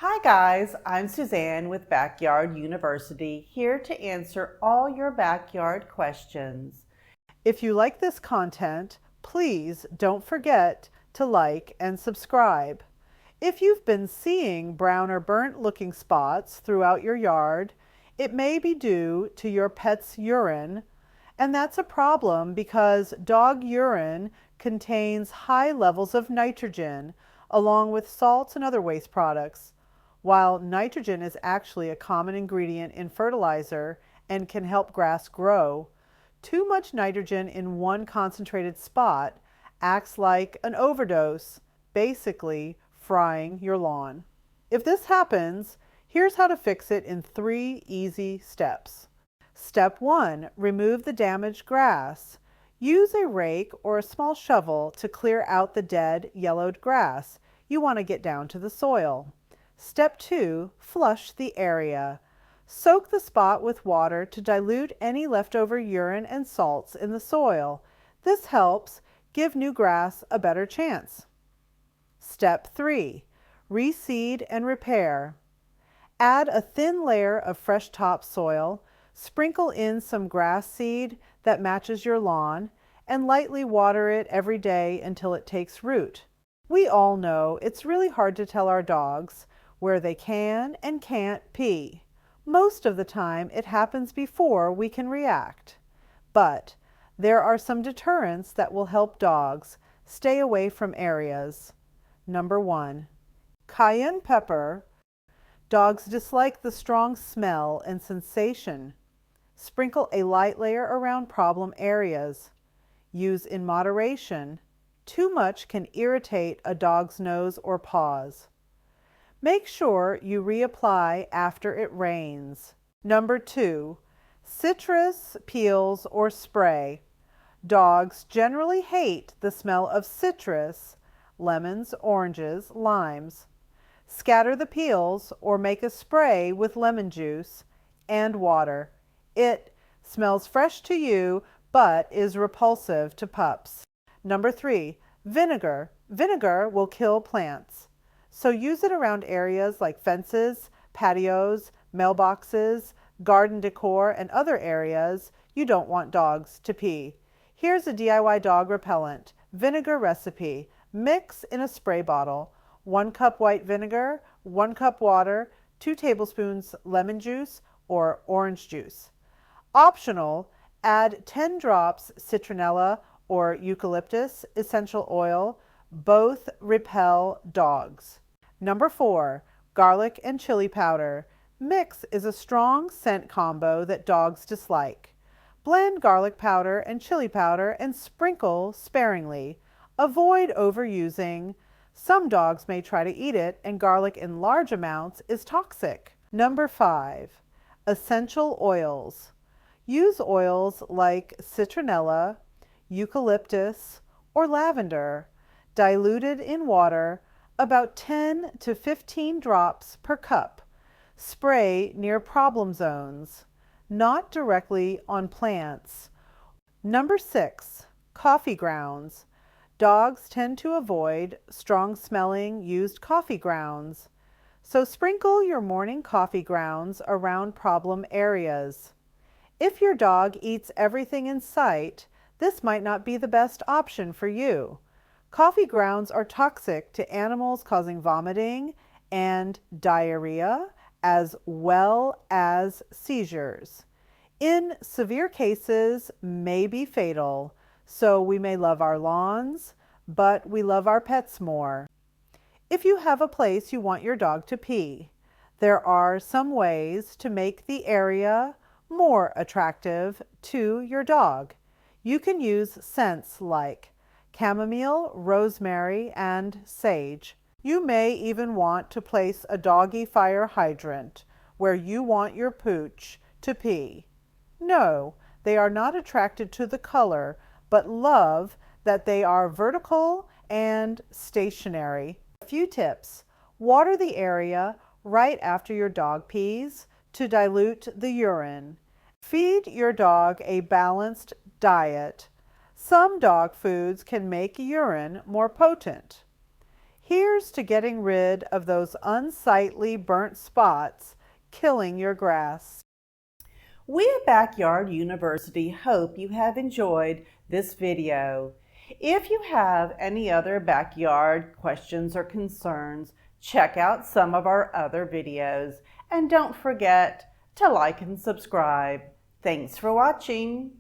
Hi guys, I'm Suzanne with Backyard University, here to answer all your backyard questions. If you like this content, please don't forget to like and subscribe. If you've been seeing brown or burnt looking spots throughout your yard, it may be due to your pet's urine, and that's a problem because dog urine contains high levels of nitrogen along with salts and other waste products. While nitrogen is actually a common ingredient in fertilizer and can help grass grow, too much nitrogen in one concentrated spot acts like an overdose, basically frying your lawn. If this happens, here's how to fix it in 3 easy steps. Step 1. Remove the damaged grass. Use a rake or a small shovel to clear out the dead, yellowed grass. You want to get down to the soil. Step 2. Flush the area. Soak the spot with water to dilute any leftover urine and salts in the soil. This helps give new grass a better chance. Step 3. Reseed and repair. Add a thin layer of fresh topsoil, sprinkle in some grass seed that matches your lawn, and lightly water it every day until it takes root. We all know it's really hard to tell our dogs where they can and can't pee. Most of the time it happens before we can react. But there are some deterrents that will help dogs stay away from areas. Number 1. Cayenne pepper. Dogs dislike the strong smell and sensation. Sprinkle a light layer around problem areas. Use in moderation. Too much can irritate a dog's nose or paws. Make sure you reapply after it rains. Number 2. Citrus peels or spray. Dogs generally hate the smell of citrus, lemons, oranges, limes. Scatter the peels or make a spray with lemon juice and water. It smells fresh to you but is repulsive to pups. Number 3. Vinegar. Vinegar will kill plants. So use it around areas like fences, patios, mailboxes, garden decor, and other areas you don't want dogs to pee. Here's a DIY dog repellent. Vinegar recipe. Mix in a spray bottle. 1 cup white vinegar, 1 cup water, 2 tablespoons lemon juice or orange juice. Optional, add 10 drops citronella or eucalyptus essential oil. Both repel dogs. Number 4. Garlic and chili powder. Mix is a strong scent combo that dogs dislike. Blend garlic powder and chili powder and sprinkle sparingly. Avoid overusing. Some dogs may try to eat it, and garlic in large amounts is toxic. Number 5. Essential oils. Use oils like citronella, eucalyptus, or lavender, diluted in water, about 10 to 15 drops per cup. Spray near problem zones, not directly on plants. Number 6. Coffee grounds. Dogs tend to avoid strong-smelling used coffee grounds, so sprinkle your morning coffee grounds around problem areas. If your dog eats everything in sight, this might not be the best option for you. Coffee grounds are toxic to animals, causing vomiting and diarrhea, as well as seizures. In severe cases, may be fatal, so we may love our lawns, but we love our pets more. If you have a place you want your dog to pee, there are some ways to make the area more attractive to your dog. You can use scents like chamomile, rosemary, and sage. You may even want to place a doggy fire hydrant where you want your pooch to pee. No, they are not attracted to the color, but love that they are vertical and stationary. A few tips. Water the area right after your dog pees to dilute the urine. Feed your dog a balanced diet. Some dog foods can make urine more potent. Here's to getting rid of those unsightly burnt spots killing your grass. We at Backyard University hope you have enjoyed this video. If you have any other backyard questions or concerns, check out some of our other videos and don't forget to like and subscribe. Thanks for watching.